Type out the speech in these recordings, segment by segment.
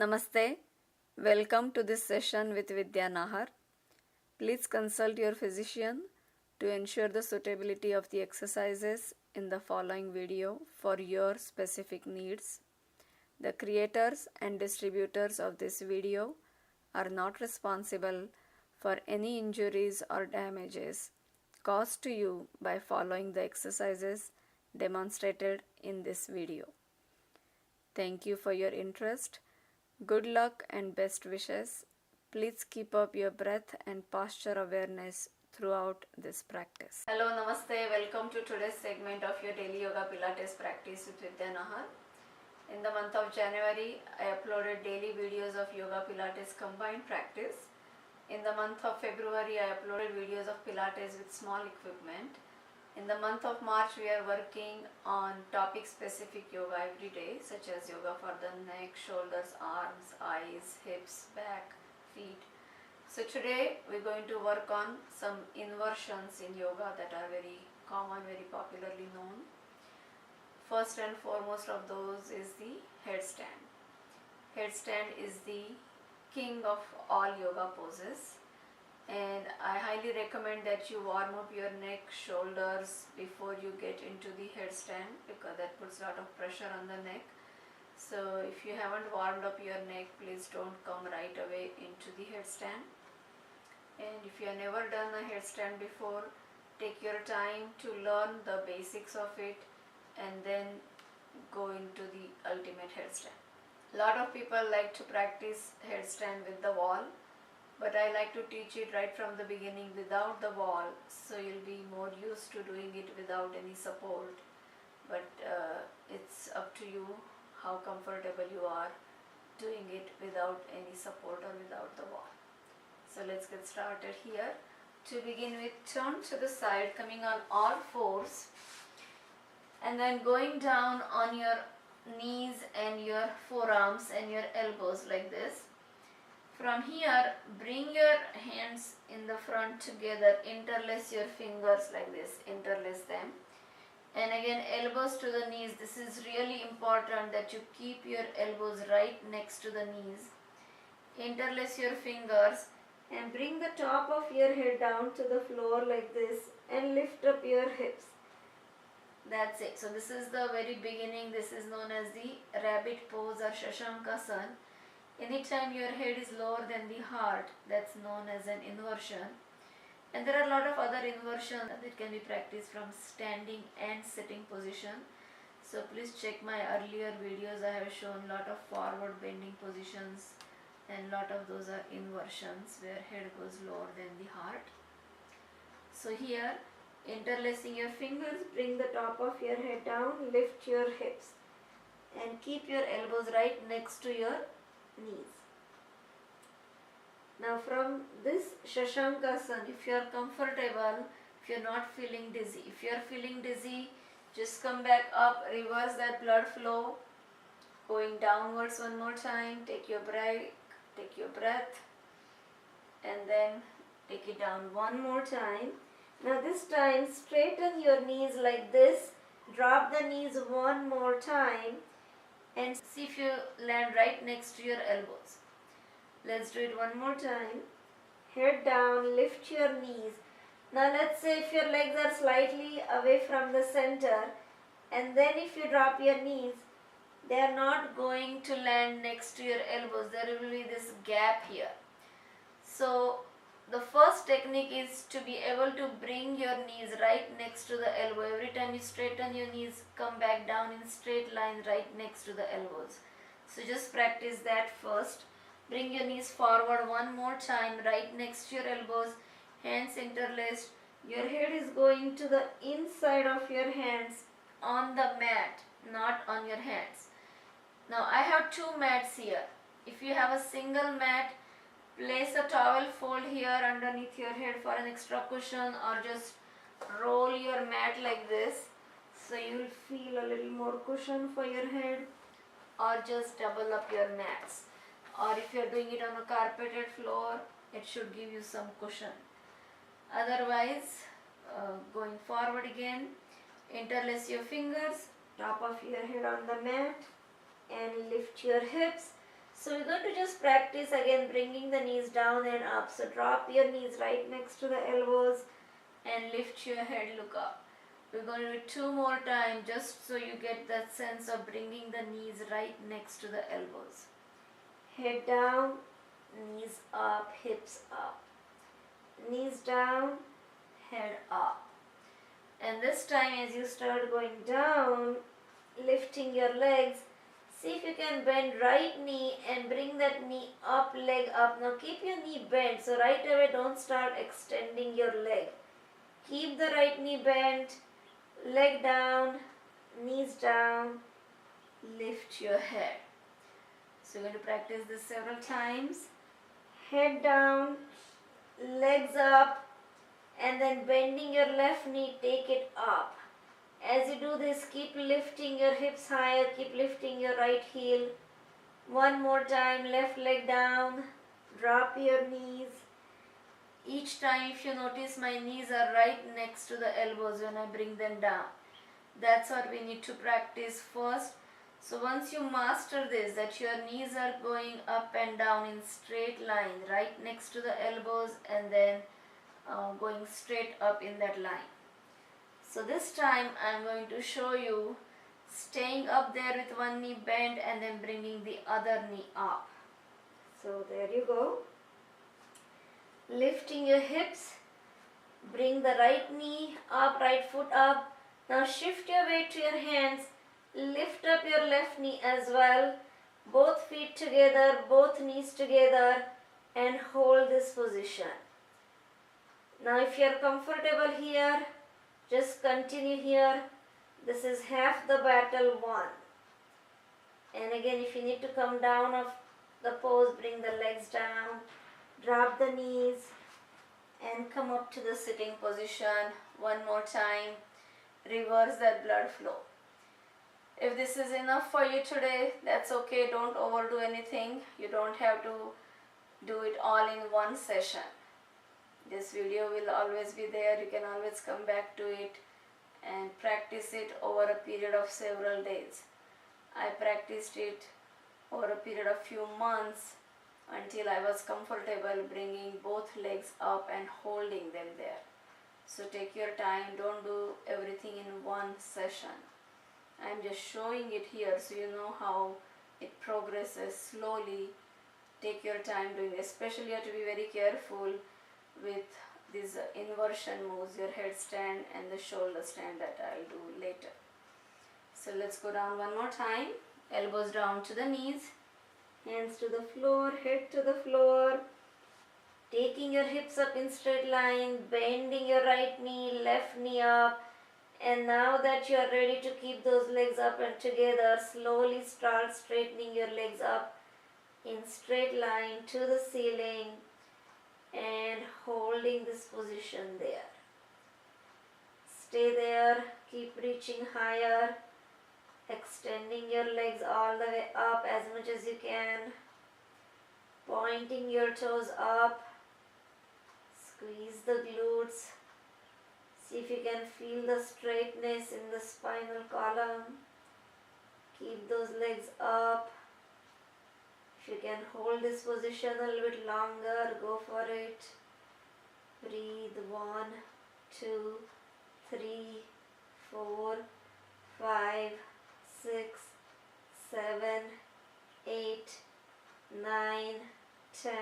Namaste. Welcome to this session with Vidya Nahar. Please consult your physician to ensure the suitability of the exercises in the following video for your specific needs. The creators and distributors of this video are not responsible for any injuries or damages caused to you by following the exercises demonstrated in this video. Thank you for your interest. Good luck and best wishes. Please keep up your breath and posture awareness throughout this practice. Hello, Namaste. Welcome to today's segment of your daily yoga pilates practice with Vidya Nahar. In the month of January, I uploaded daily videos of yoga pilates combined practice. In the month of February, I uploaded videos of pilates with small equipment. In the month of March, we are working on topic-specific yoga every day, such as yoga for the neck, shoulders, arms, eyes, hips, back, feet. So today, we're going to work on some inversions in yoga that are very common, very popularly known. First and foremost of those is the headstand. Headstand is the king of all yoga poses. And I highly recommend that you warm up your neck, shoulders before you get into the headstand, because that puts a lot of pressure on the neck. So if you haven't warmed up your neck, please don't come right away into the headstand. And if you have never done a headstand before, take your time to learn the basics of it and then go into the ultimate headstand. A lot of people like to practice headstand with the wall, but I like to teach it right from the beginning without the wall, so you'll be more used to doing it without any support. But it's up to you how comfortable you are doing it without any support or without the wall. So let's get started here. To begin with, turn to the side, coming on all fours, and then going down on your knees and your forearms and your elbows like this. From here, bring your hands in the front together, interlace your fingers like this, interlace them. And again, elbows to the knees. This is really important that you keep your elbows right next to the knees. Interlace your fingers and bring the top of your head down to the floor like this and lift up your hips. That's it. So this is the very beginning. This is known as the rabbit pose or Shashankasan. Anytime your head is lower than the heart, that's known as an inversion. And there are a lot of other inversions that can be practiced from standing and sitting position. So please check my earlier videos. I have shown a lot of forward bending positions, and a lot of those are inversions where head goes lower than the heart. So here, interlacing your fingers, bring the top of your head down, lift your hips and keep your elbows right next to your knees. Now from this Shashankasan, if you are comfortable, if you are not feeling dizzy, if you are feeling dizzy, just come back up, reverse that blood flow, going downwards one more time, take your breath, and then take it down one more time. Now this time straighten your knees like this, drop the knees one more time, and see if you land right next to your elbows. Let's do it one more time. Head down, lift your knees. Now let's say if your legs are slightly away from the center, and then if you drop your knees, they are not going to land next to your elbows. There will be this gap here. So the first technique is to be able to bring your knees right next to the elbow. Every time you straighten your knees, come back down in straight line right next to the elbows. So just practice that first. Bring your knees forward one more time, right next to your elbows, hands interlaced. Your head is going to the inside of your hands on the mat, not on your hands. Now I have two mats here. If you have a single mat, place a towel fold here underneath your head for an extra cushion, or just roll your mat like this so you will feel a little more cushion for your head, or just double up your mats. Or if you are doing it on a carpeted floor, it should give you some cushion. Otherwise, going forward again, interlace your fingers, top of your head on the mat, and lift your hips. So we're going to just practice again bringing the knees down and up. So drop your knees right next to the elbows and lift your head, look up. We're going to do it 2 more times just so you get that sense of bringing the knees right next to the elbows. Head down, knees up, hips up. Knees down, head up. And this time as you start going down, lifting your legs, see if you can bend right knee and bring that knee up, leg up. Now keep your knee bent, so right away don't start extending your leg. Keep the right knee bent, leg down, knees down, lift your head. So you're going to practice this several times. Head down, legs up, and then bending your left knee, take it up. As you do this, keep lifting your hips higher, keep lifting your right heel. 1 more time, left leg down, drop your knees. Each time, if you notice, my knees are right next to the elbows when I bring them down. That's what we need to practice first. So once you master this, that your knees are going up and down in straight line, right next to the elbows, and then going straight up in that line. So this time I'm going to show you staying up there with one knee bent and then bringing the other knee up. So there you go. Lifting your hips, bring the right knee up, right foot up. Now shift your weight to your hands, lift up your left knee as well. Both feet together, both knees together, and hold this position. Now if you are comfortable here, just continue here. This is half the battle won. And again, if you need to come down of the pose, bring the legs down, drop the knees, and come up to the sitting position. 1 more time. Reverse that blood flow. If this is enough for you today, that's okay. Don't overdo anything. You don't have to do it all in one session. This video will always be there. You can always come back to it and practice it over a period of several days. I practiced it over a period of few months until I was comfortable bringing both legs up and holding them there. So take your time. Don't do everything in one session. I'm just showing it here so you know how it progresses slowly. Take your time doing it. Especially you have to be very careful with these inversion moves, your headstand and the shoulder stand that I'll do later. So let's go down 1 more time. Elbows down to the knees, hands to the floor, head to the floor. Taking your hips up in straight line, bending your right knee, left knee up. And now that you are ready to keep those legs up and together, slowly start straightening your legs up in straight line to the ceiling and holding this position there. Stay there, keep reaching higher, extending your legs all the way up as much as you can, pointing your toes up, squeeze the glutes, see if you can feel the straightness in the spinal column, keep those legs up. If you can hold this position a little bit longer, go for it. Breathe. 1, 2, 3, 4, 5, 6, 7, 8, 9, 10.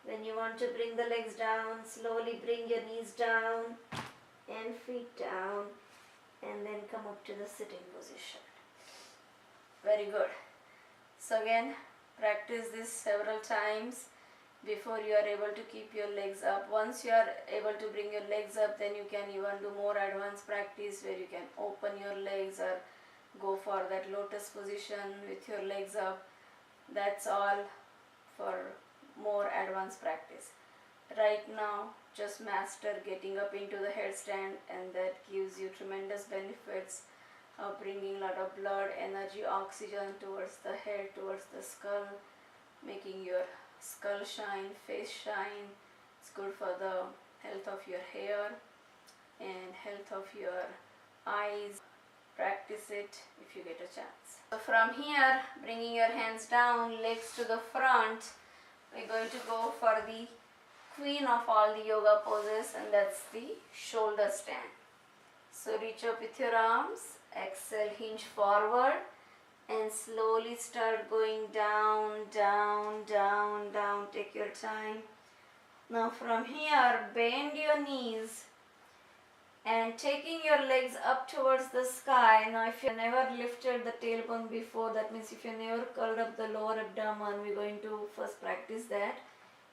When you want to bring the legs down, slowly bring your knees down and feet down, and then come up to the sitting position. Very good. So again, practice this several times before you are able to keep your legs up. Once you are able to bring your legs up, then you can even do more advanced practice where you can open your legs or go for that lotus position with your legs up. That's all for more advanced practice. Right now, just master getting up into the headstand, and that gives you tremendous benefits of bringing a lot of blood, energy, oxygen towards the head, towards the skull, making your skull shine, face shine. It's good for the health of your hair and health of your eyes. Practice it if you get a chance. So from here, bringing your hands down, legs to the front, we're going to go for the queen of all the yoga poses, and that's the shoulder stand. So reach up with your arms, exhale, hinge forward, and slowly start going down, down, down, down. Take your time. Now from here, bend your knees and taking your legs up towards the sky. Now if you never lifted the tailbone before, that means if you never curled up the lower abdomen, we're going to first practice that.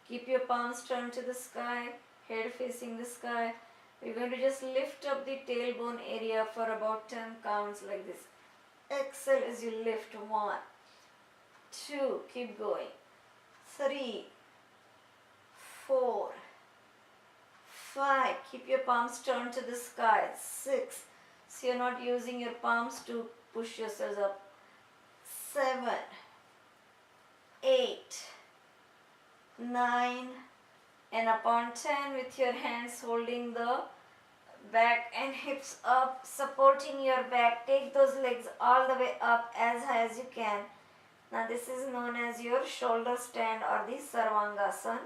Keep your palms turned to the sky, head facing the sky. We're going to just lift up the tailbone area for about 10 counts like this. Exhale as you lift. 1, 2, keep going. 3, 4, 5, keep your palms turned to the sky. 6, so you're not using your palms to push yourselves up. 7, 8, 9, and upon 10 with your hands holding the back and hips up, supporting your back. Take those legs all the way up as high as you can. Now this is known as your shoulder stand or the Sarvangasana.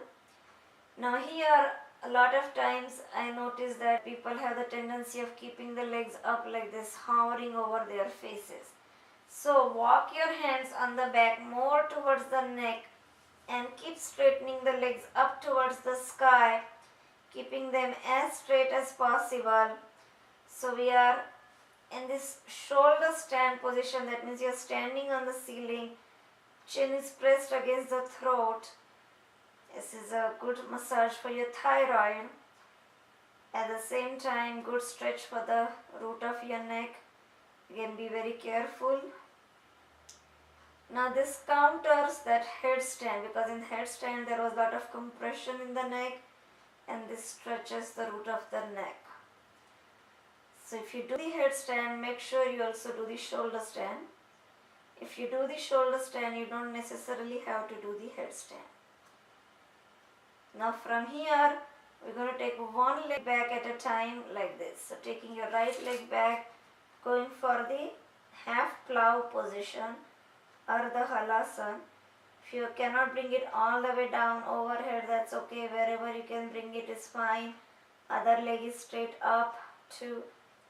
Now here, a lot of times I notice that people have the tendency of keeping the legs up like this, hovering over their faces. So walk your hands on the back more towards the neck and keep straightening the legs up towards the sky, keeping them as straight as possible. So we are in this shoulder stand position. That means you're standing on the ceiling, chin is pressed against the throat. This is a good massage for your thyroid. At the same time, good stretch for the root of your neck. Again, be very careful. Now this counters that headstand, because in headstand there was a lot of compression in the neck, and this stretches the root of the neck. So if you do the headstand, make sure you also do the shoulder stand. If you do the shoulder stand, you don't necessarily have to do the headstand. Now from here, we're going to take one leg back at a time like this. So taking your right leg back, going for the half plow position or the halasana. If you cannot bring it all the way down overhead, that's okay. Wherever you can bring it is fine. Other leg is straight up. 2,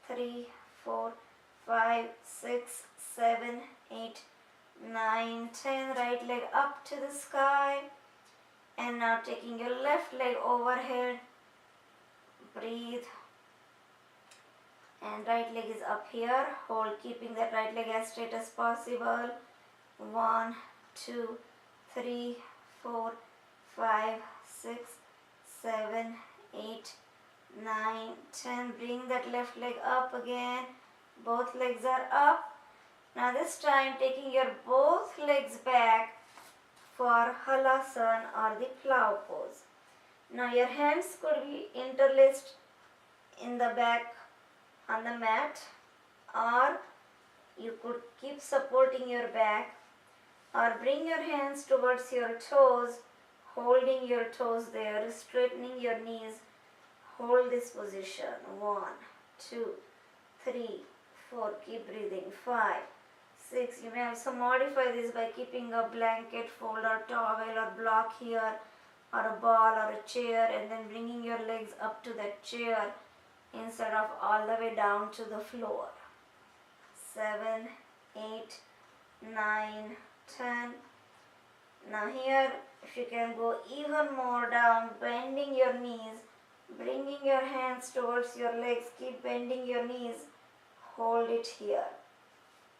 3, 4, 5, 6, 7, 8, 9, 10. Right leg up to the sky. And now taking your left leg overhead. Breathe. And right leg is up here. Hold, keeping that right leg as straight as possible. 1, 2, 3, 4, 5, 6, 7, 8, 9, 10. Bring that left leg up again. Both legs are up. Now this time taking your both legs back for halasana or the plow pose. Now your hands could be interlaced in the back on the mat, or you could keep supporting your back, or bring your hands towards your toes, holding your toes there, straightening your knees. Hold this position. 1, 2, 3, 4. Keep breathing. 5, 6. You may also modify this by keeping a blanket fold or towel or block here, or a ball or a chair, and then bringing your legs up to that chair instead of all the way down to the floor. 7, 8, 9, 10. Now here, if you can go even more down, bending your knees, bringing your hands towards your legs, keep bending your knees, hold it here.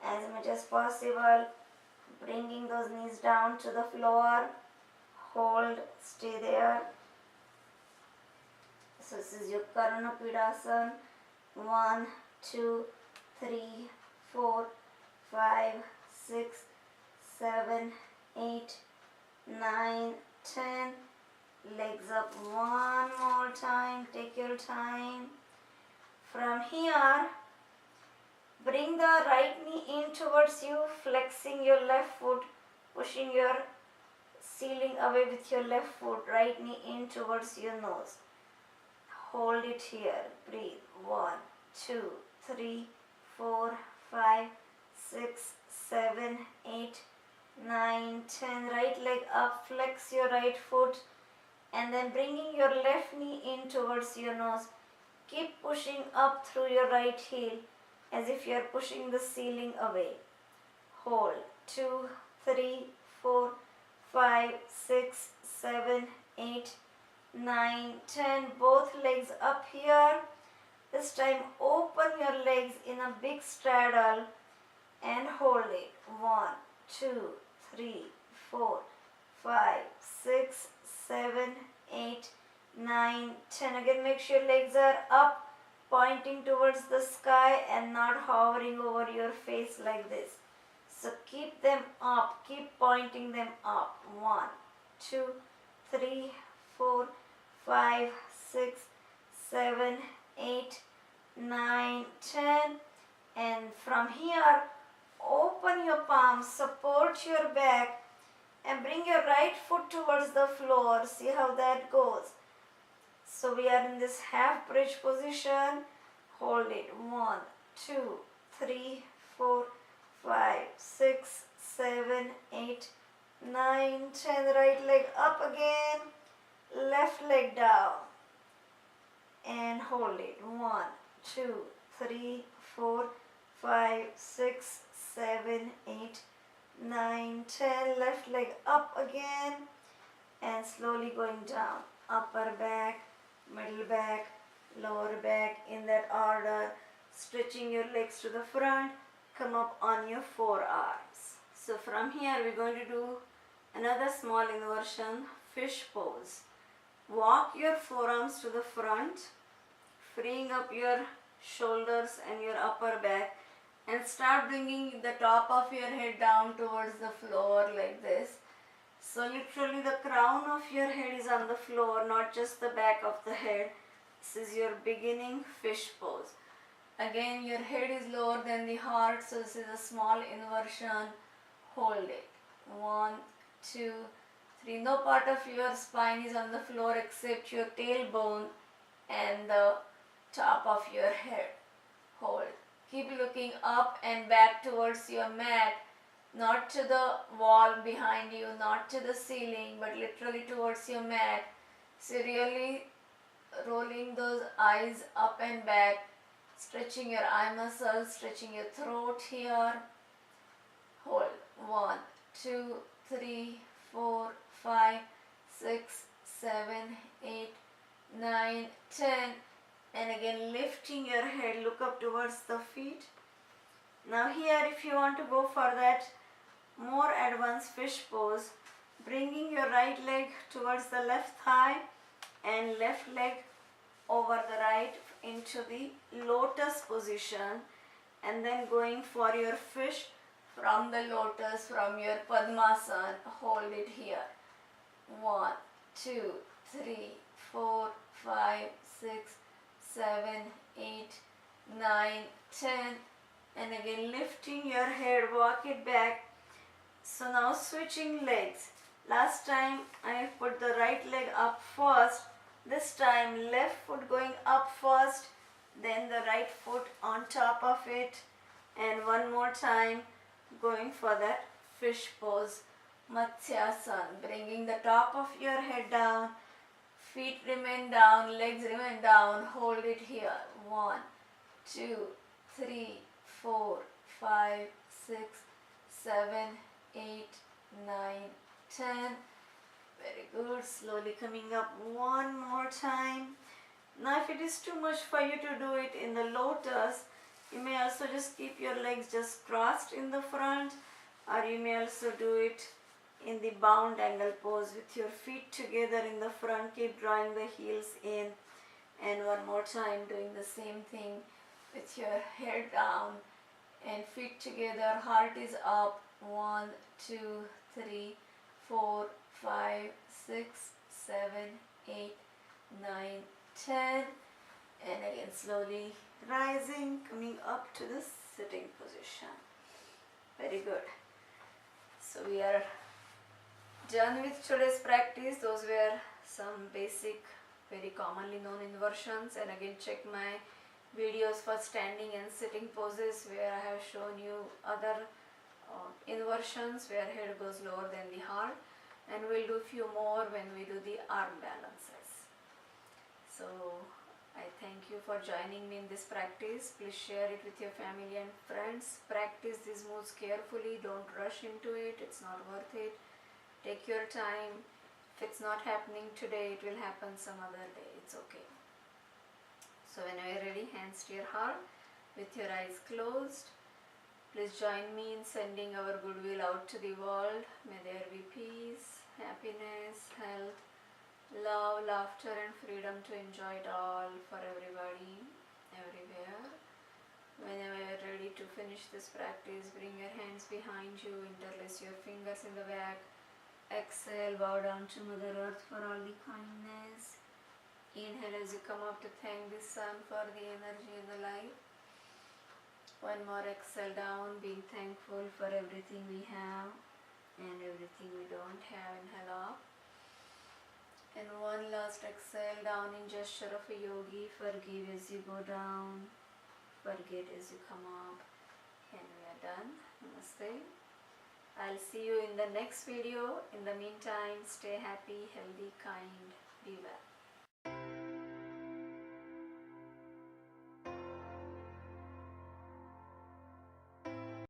As much as possible, bringing those knees down to the floor, hold, stay there. So this is your Karnapidasana. 1, 2, 3, 4, 5, 6, 7, 8, 9, 10. Legs up one more time. Take your time. From here, bring the right knee in towards you, flexing your left foot, pushing your ceiling away with your left foot, right knee in towards your nose. Hold it here. Breathe. 1, 2, 3, 4, 5, 6, 7, 8, 9, 10. Right leg up, flex your right foot and then bringing your left knee in towards your nose. Keep pushing up through your right heel as if you are pushing the ceiling away. Hold. 2, 3, 4, 5, 6, 7, 8, 9, 10. Both legs up here. This time open your legs in a big straddle and hold it. 1, 2, 3, 4, 5, 6, 7, 8, 9, 10. Again, make sure your legs are up, pointing towards the sky and not hovering over your face like this. So keep them up, keep pointing them up. 1, 2, 3, 4, 5, 6, 7, 8, 9, 10. And from here, open your palms, support your back and bring your right foot towards the floor. See how that goes. So we are in this half bridge position. Hold it. 1, 2, 3, 4, 5, 6, 7, 8, 9, 10. Right leg up again. Left leg down. And hold it. 1, 2, 3, 4, 5, 6, 7, 8, 9, 10. Left leg up again. And slowly going down. Upper back, middle back, lower back in that order. Stretching your legs to the front. Come up on your forearms. So from here we're going to do another small inversion, fish pose. Walk your forearms to the front, freeing up your shoulders and your upper back, and start bringing the top of your head down towards the floor like this. So literally the crown of your head is on the floor, not just the back of the head. This is your beginning fish pose. Again, your head is lower than the heart, so this is a small inversion. Hold it. 1, 2, 3. No part of your spine is on the floor except your tailbone and the top of your head. Hold. Keep looking up and back towards your mat, not to the wall behind you, not to the ceiling, but literally towards your mat. So really rolling those eyes up and back, stretching your eye muscles, stretching your throat here. Hold. 1, 2, 3, 4, 5, 6, 7, 8, 9, 10. And again lifting your head, look up towards the feet. Now here, if you want to go for that more advanced fish pose, bringing your right leg towards the left thigh and left leg over the right into the lotus position, and then going for your fish from the lotus, from your Padmasana. Hold it here. 1, 2, 3, 4, 5, 6, 7, 8, 9, 10. And again lifting your head, walk it back. So now switching legs. Last time I put the right leg up first. This time left foot going up first, then the right foot on top of it, and one more time going for that fish pose, Matsyasana. Bringing the top of your head down, feet remain down, legs remain down. Hold it here. 1, 2, 3, 4, 5, 6, 7, 8, 9, 10. Very good. Slowly coming up one more time. Now if it is too much for you to do it in the lotus, you may also just keep your legs just crossed in the front, or you may also do it in the bound angle pose with your feet together in the front. Keep drawing the heels in, and one more time doing the same thing with your head down and feet together. Heart is up. 1, 2, 3, 4, 5, 6, 7, 8, 9, 10. And again slowly rising, coming up to the sitting position. Very good. So we are done with today's practice. Those were some basic, very commonly known inversions. And again check my videos for standing and sitting poses where I have shown you other inversions where head goes lower than the heart, and we'll do few more when we do the arm balances. So I thank you for joining me in this practice. Please share it with your family and friends. Practice these moves carefully. Don't rush into it. It's not worth it. Take your time. If it's not happening today, it will happen some other day. It's okay. So whenever you're ready, hands to your heart with your eyes closed. Please join me in sending our goodwill out to the world. May there be peace, happiness, health, love, laughter and freedom to enjoy it all for everybody, everywhere. Whenever you're ready to finish this practice, bring your hands behind you, interlace your fingers in the back. Exhale, bow down to Mother Earth for all the kindness. Inhale as you come up to thank the sun for the energy and the light. One more exhale down, being thankful for everything we have and everything we don't have. Inhale up. And one last exhale down in gesture of a yogi. Forgive as you go down, forget as you come up. And we are done. Namaste. I'll see you in the next video. In the meantime, stay happy, healthy, kind.